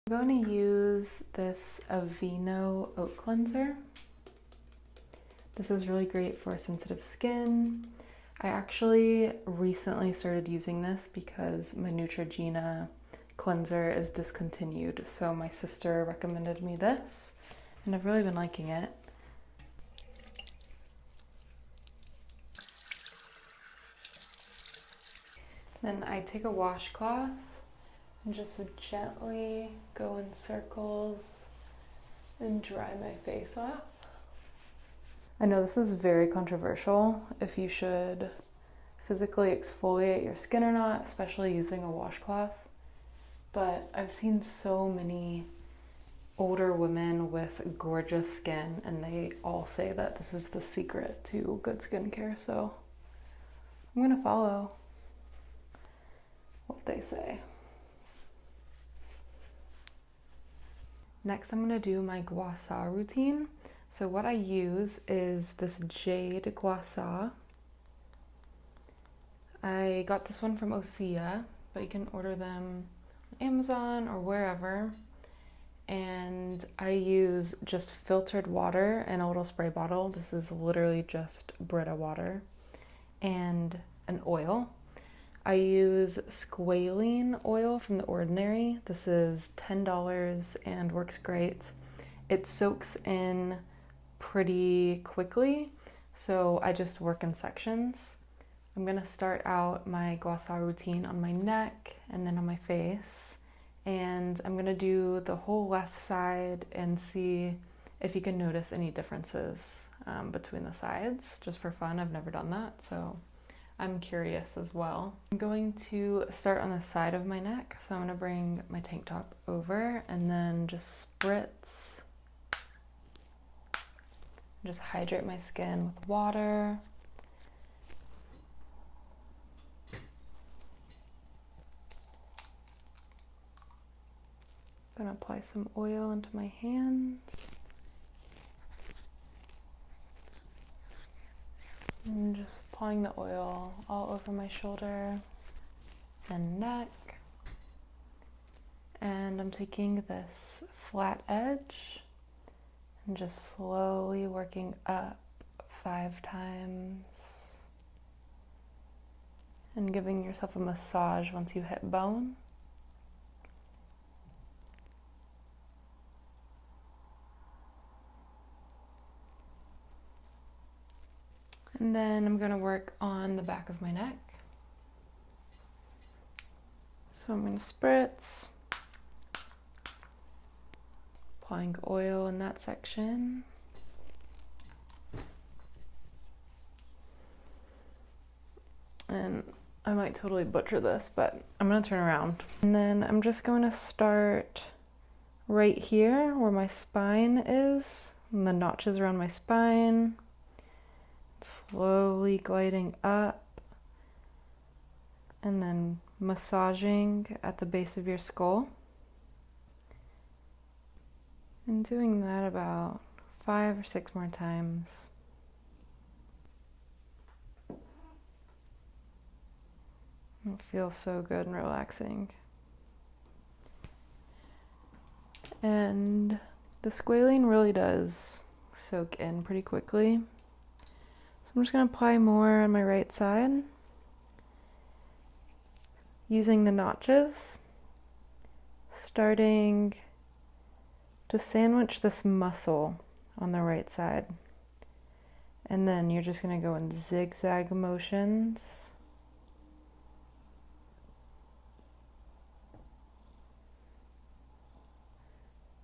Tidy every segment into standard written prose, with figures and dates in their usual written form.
I'm going to use this Aveeno oat cleanser. This is really great for sensitive skin. I actually recently started using this because my Neutrogena cleanser is discontinued, so my sister recommended me this, and I've really been liking it. Then I take a washcloth and just gently go in circles and dry my face off. I know this is very controversial if you should physically exfoliate your skin or not, especially using a washcloth, but I've seen so many older women with gorgeous skin and they all say that this is the secret to good skincare, so I'm gonna follow what they say. Next, I'm gonna do my gua sha routine. So what I use is this Jade Gua Sha. I got this one from Osea, but you can order them on Amazon or wherever. And I use just filtered water in a little spray bottle. This is literally just Brita water and an oil. I use Squalane oil from The Ordinary. This is $10 and works great. It soaks in pretty quickly, so I just work in sections. I'm gonna start out my gua sha routine on my neck and then on my face, and I'm gonna do the whole left side and see if you can notice any differences between the sides, just for fun. I've never done that, so I'm curious as well. I'm going to start on the side of my neck, so I'm gonna bring my tank top over and then just spritz. Just hydrate my skin with water. I'm gonna apply some oil into my hands. And just applying the oil all over my shoulder and neck. And I'm taking this flat edge and just slowly working up 5 times and giving yourself a massage once you hit bone. And then I'm going to work on the back of my neck. So I'm going to spritz, applying oil in that section. And I might totally butcher this, but I'm going to turn around. And then I'm just going to start right here where my spine is, and the notches around my spine. Slowly gliding up and then massaging at the base of your skull. And doing that about 5 or 6 more times. It feels so good and relaxing. And the squalane really does soak in pretty quickly. So I'm just going to apply more on my right side, using the notches, starting to sandwich this muscle on the right side. And then you're just going to go in zigzag motions.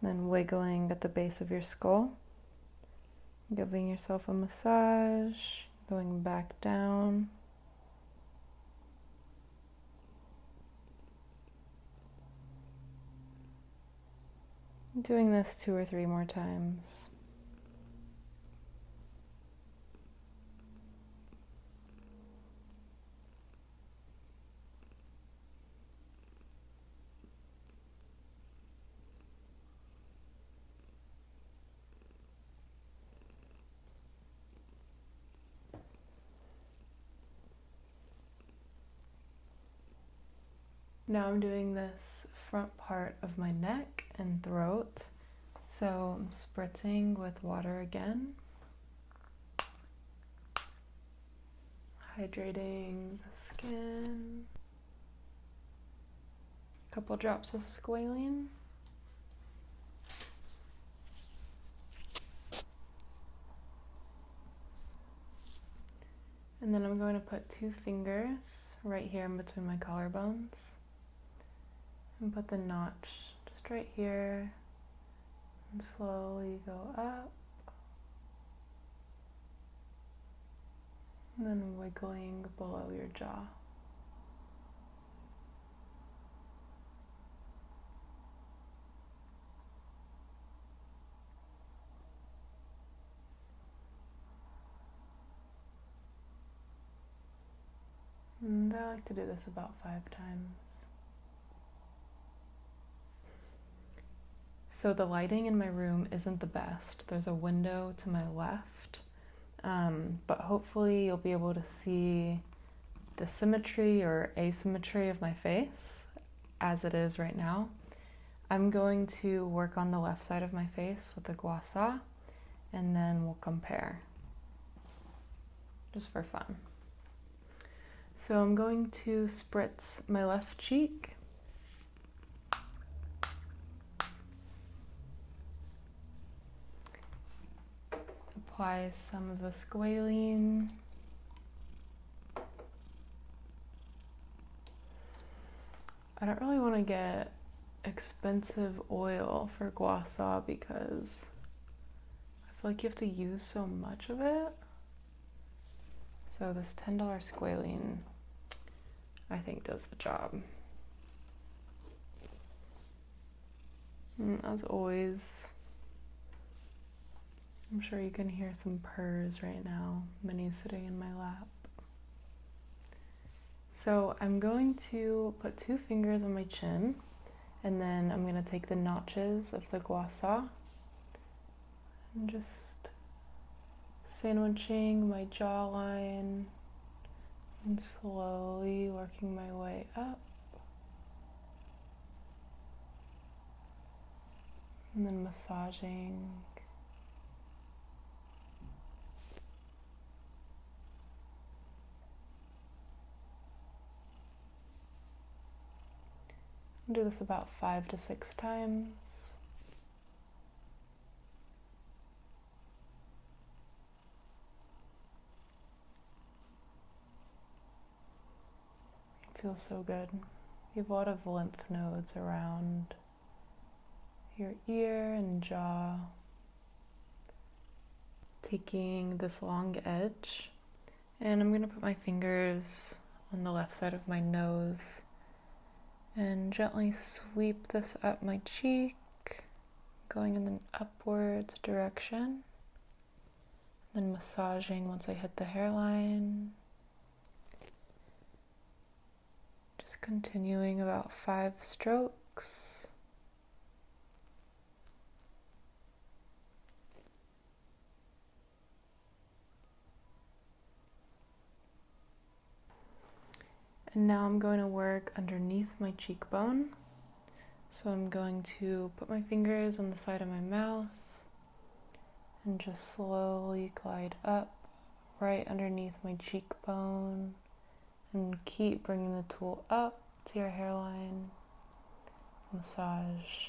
Then wiggling at the base of your skull. Giving yourself a massage, going back down. Doing this 2 or 3 more times. Now I'm doing this front part of my neck, and throat. So I'm spritzing with water again, hydrating the skin. A couple drops of squalane. And then I'm going to put 2 fingers right here in between my collarbones and put the notch just right here and slowly go up. And then wiggling below your jaw. And I like to do this about 5 times. So the lighting in my room isn't the best. There's a window to my left, but hopefully you'll be able to see the symmetry or asymmetry of my face as it is right now. I'm going to work on the left side of my face with the gua sha, and then we'll compare, just for fun. So I'm going to spritz my left cheek. Apply some of the squalane. I don't really want to get expensive oil for gua sha because I feel like you have to use so much of it. So this $10 squalane, I think, does the job. And as always, I'm sure you can hear some purrs right now. Minnie's sitting in my lap. So I'm going to put 2 fingers on my chin, and then I'm going to take the notches of the gua sha and just sandwiching my jawline and slowly working my way up. And then massaging. I'll do this about 5 to 6 times. It feels so good. You have a lot of lymph nodes around your ear and jaw. Taking this long edge, and I'm going to put my fingers on the left side of my nose and gently sweep this up my cheek, going in an upwards direction, then massaging once I hit the hairline. Just continuing about 5 strokes. And now I'm going to work underneath my cheekbone. So I'm going to put my fingers on the side of my mouth and just slowly glide up right underneath my cheekbone and keep bringing the tool up to your hairline. Massage.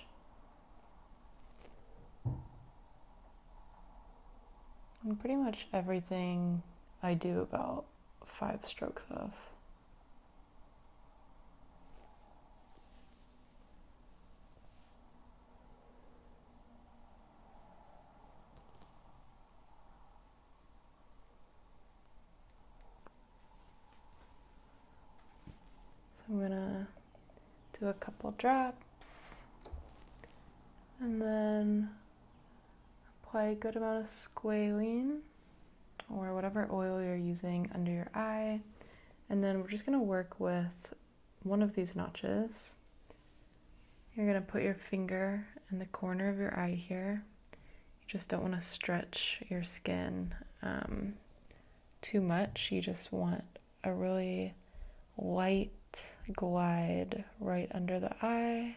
And pretty much everything I do about 5 strokes of. I'm gonna do a couple drops and then apply a good amount of squalane or whatever oil you're using under your eye, and then we're just gonna work with one of these notches. You're gonna put your finger in the corner of your eye here. You just don't want to stretch your skin too much. You just want a really light glide right under the eye,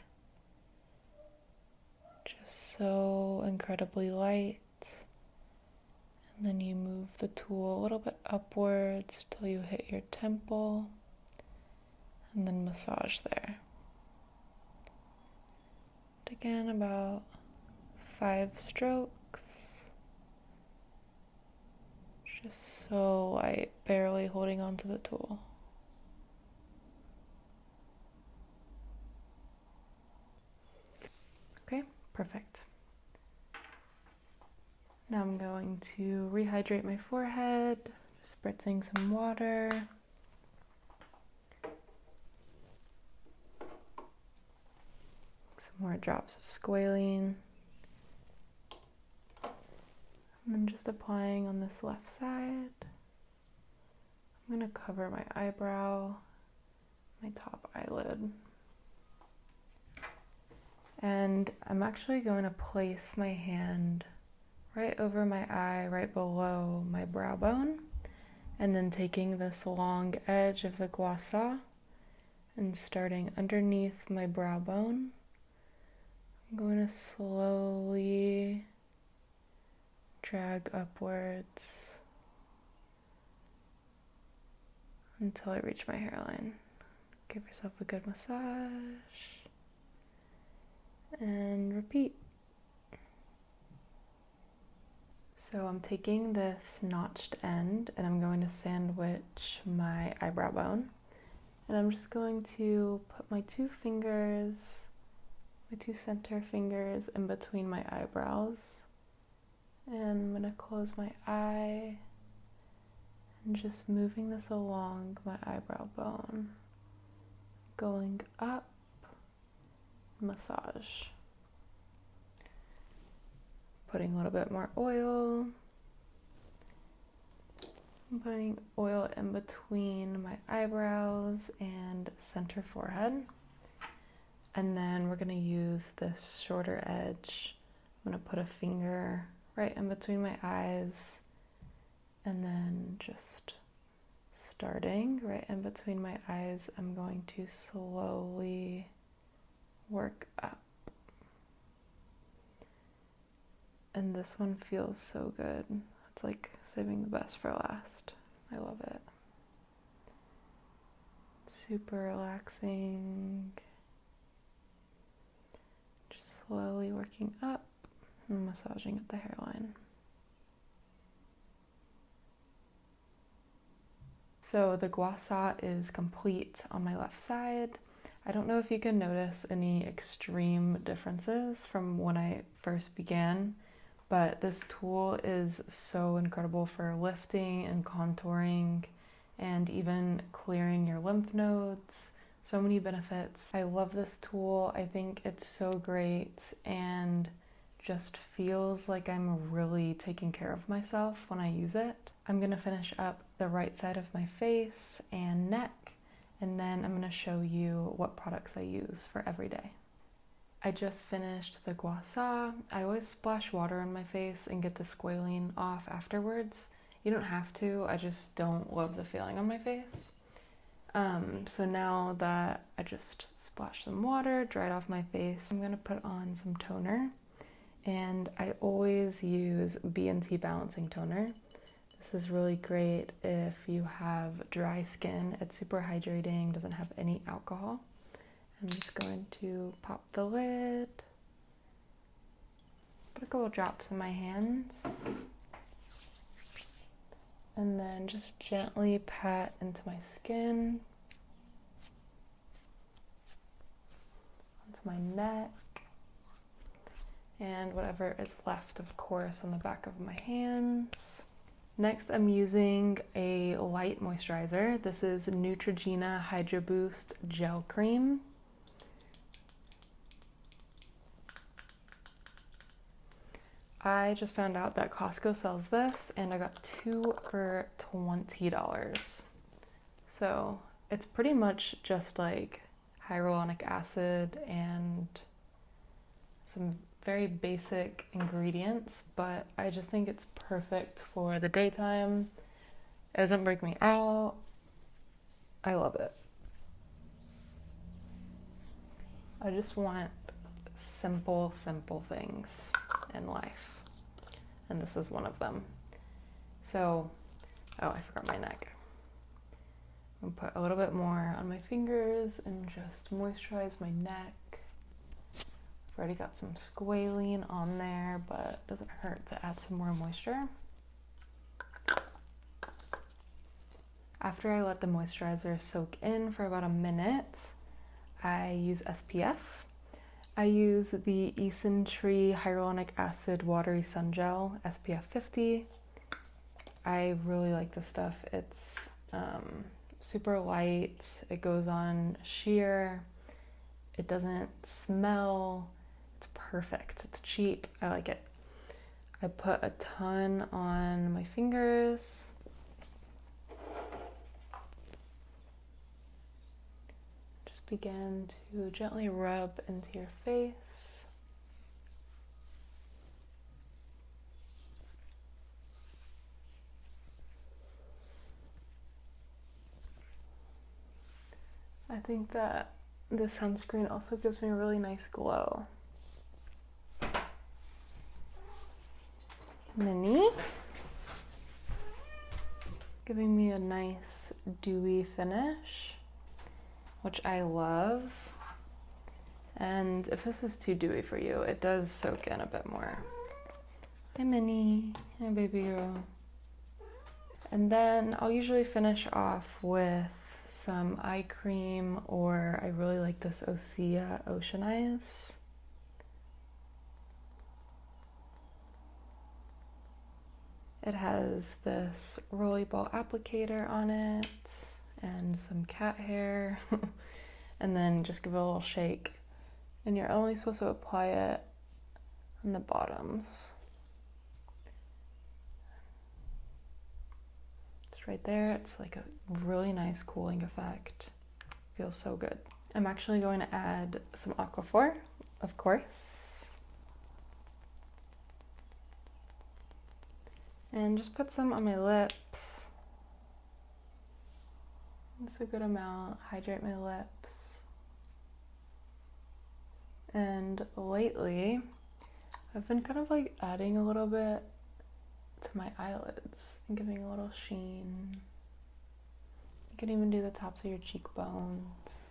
so incredibly light. And then you move the tool a little bit upwards till you hit your temple, and then massage there. And again, about 5 strokes. Just so light, barely holding onto the tool. Okay, perfect. Now I'm going to rehydrate my forehead, just spritzing some water. Some more drops of squalane. And then just applying on this left side. I'm going to cover my eyebrow, my top eyelid. And I'm actually going to place my hand right over my eye, right below my brow bone, and then taking this long edge of the gua sha and starting underneath my brow bone, I'm going to slowly drag upwards until I reach my hairline. Give yourself a good massage and repeat. So I'm taking this notched end and I'm going to sandwich my eyebrow bone, and I'm just going to put my 2 fingers, my 2 center fingers in between my eyebrows, and I'm going to close my eye and just moving this along my eyebrow bone, going up, massage. Putting a little bit more oil. I'm putting oil in between my eyebrows and center forehead. And then we're going to use this shorter edge. I'm going to put a finger right in between my eyes, and then just starting right in between my eyes, I'm going to slowly work up. And this one feels so good. It's like saving the best for last. I love it. Super relaxing. Just slowly working up and massaging at the hairline. So the gua sha is complete on my left side. I don't know if you can notice any extreme differences from when I first began, but this tool is so incredible for lifting and contouring and even clearing your lymph nodes. So many benefits. I love this tool. I think it's so great and just feels like I'm really taking care of myself when I use it. I'm going to finish up the right side of my face and neck, and then I'm going to show you what products I use for every day. I just finished the gua sha. I always splash water on my face and get the squalane off afterwards. You don't have to, I just don't love the feeling on my face. So now that I just splashed some water, dried off my face, I'm going to put on some toner. And I always use B&T Balancing Toner. This is really great if you have dry skin. It's super hydrating, doesn't have any alcohol. I'm just going to pop the lid, put a couple drops in my hands, and then just gently pat into my skin, onto my neck, and whatever is left, of course, on the back of my hands. Next, I'm using a light moisturizer. This is Neutrogena Hydro Boost Gel Cream. I just found out that Costco sells this, and I got 2 for $20. So it's pretty much just like hyaluronic acid and some very basic ingredients, but I just think it's perfect for the daytime. It doesn't break me out. I love it. I just want simple things in life. And this is one of them. So, oh, I forgot my neck. I'm gonna put a little bit more on my fingers and just moisturize my neck. I've already got some squalane on there, but it doesn't hurt to add some more moisture. After I let the moisturizer soak in for about a minute, I use SPF. I use the Eason Tree Hyaluronic Acid Watery Sun Gel, SPF 50. I really like this stuff. It's super light, it goes on sheer, it doesn't smell, it's perfect, it's cheap, I like it. I put a ton on my fingers. Just begin to gently rub into your face. I think that this sunscreen also gives me a really nice glow. Mini, giving me a nice dewy finish, which I love. And if this is too dewy for you, it does soak in a bit more. Hi Minnie, hi baby girl. And then I'll usually finish off with some eye cream, or I really like this Osea Ocean Eyes. It has this rolly ball applicator on it and some cat hair. And then just give it a little shake. And you're only supposed to apply it on the bottoms. Right there, it's like a really nice cooling effect. Feels so good. I'm actually going to add some Aquaphor, of course. And just put some on my lips. It's a good amount. Hydrate my lips. And lately, I've been kind of like adding a little bit to my eyelids and giving a little sheen. You can even do the tops of your cheekbones.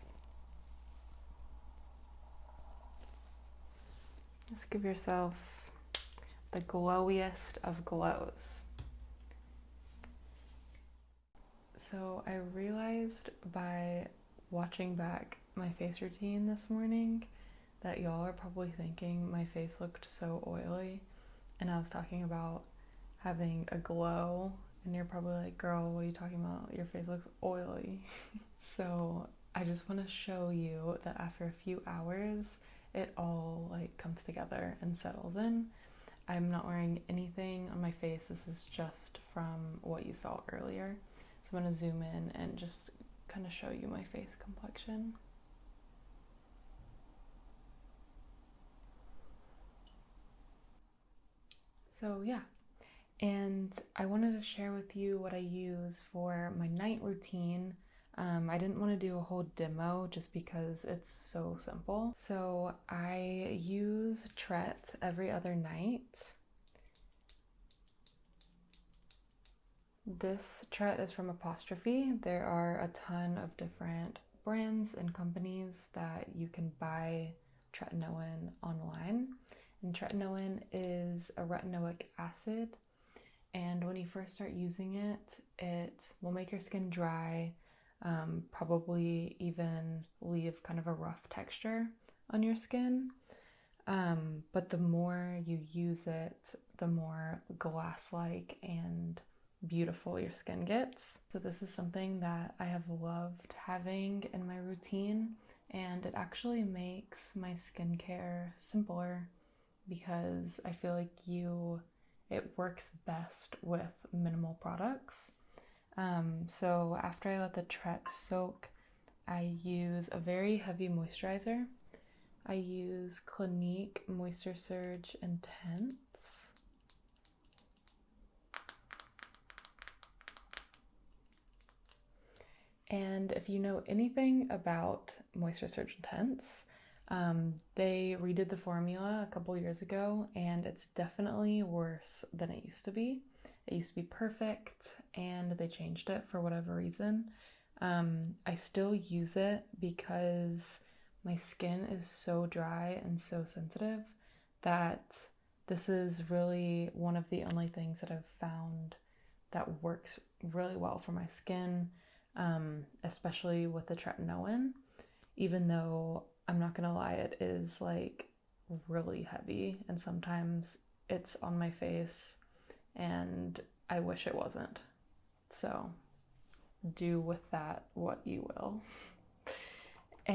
Just give yourself the glowiest of glows. So I realized by watching back my face routine this morning that y'all are probably thinking my face looked so oily, and I was talking about having a glow, and you're probably like, girl, what are you talking about? Your face looks oily. So I just want to show you that after a few hours, it all like comes together and settles in. I'm not wearing anything on my face. This is just from what you saw earlier. So I'm going to zoom in and just kind of show you my face complexion. So yeah. And I wanted to share with you what I use for my night routine. I didn't want to do a whole demo just because it's so simple. So I use Tret every other night. This Tret is from Apostrophe. There are a ton of different brands and companies that you can buy tretinoin online. And tretinoin is a retinoic acid. And when you first start using it, it will make your skin dry, probably even leave kind of a rough texture on your skin. But the more you use it, the more glass-like and beautiful your skin gets. So this is something that I have loved having in my routine, and it actually makes my skincare simpler because I feel like it works best with minimal products. So after I let the Tret soak, I use a very heavy moisturizer. I use Clinique Moisture Surge Intense. And if you know anything about Moisture Surge Intense, They redid the formula a couple years ago, and it's definitely worse than it used to be. It used to be perfect, and they changed it for whatever reason. I still use it because my skin is so dry and so sensitive that this is really one of the only things that I've found that works really well for my skin, especially with the tretinoin, even though I'm not gonna lie, it is like really heavy and sometimes it's on my face and I wish it wasn't. So do with that what you will.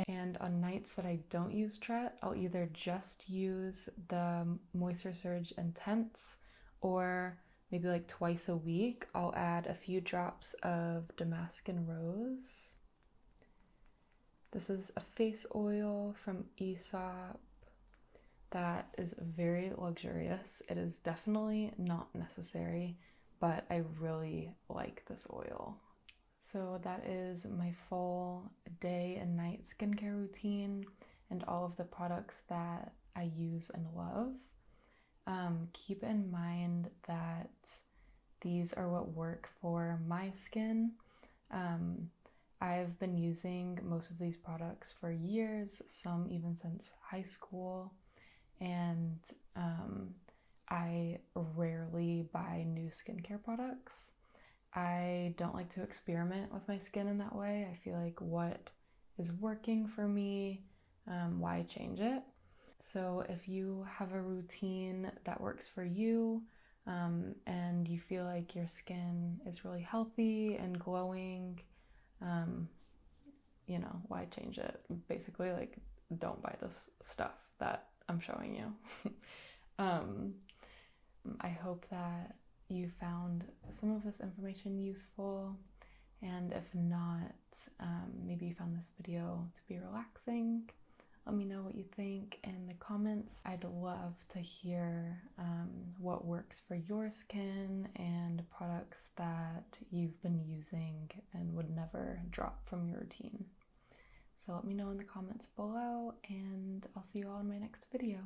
And on nights that I don't use Tret, I'll either just use the Moisture Surge Intense, or maybe like twice a week, I'll add a few drops of Damascus Rose. This is a face oil from Aesop that is very luxurious. It is definitely not necessary, but I really like this oil. So that is my full day and night skincare routine and all of the products that I use and love. Keep in mind that these are what work for my skin. I've been using most of these products for years, some even since high school, and I rarely buy new skincare products. I don't like to experiment with my skin in that way. I feel like what is working for me, why change it? So if you have a routine that works for you, and you feel like your skin is really healthy and glowing, why change it? Basically, like, don't buy this stuff that I'm showing you. I hope that you found some of this information useful, and if not, maybe you found this video to be relaxing. Let me know what you think in the comments. I'd love to hear what works for your skin and products that you've been using and would never drop from your routine. So let me know in the comments below, and I'll see you all in my next video.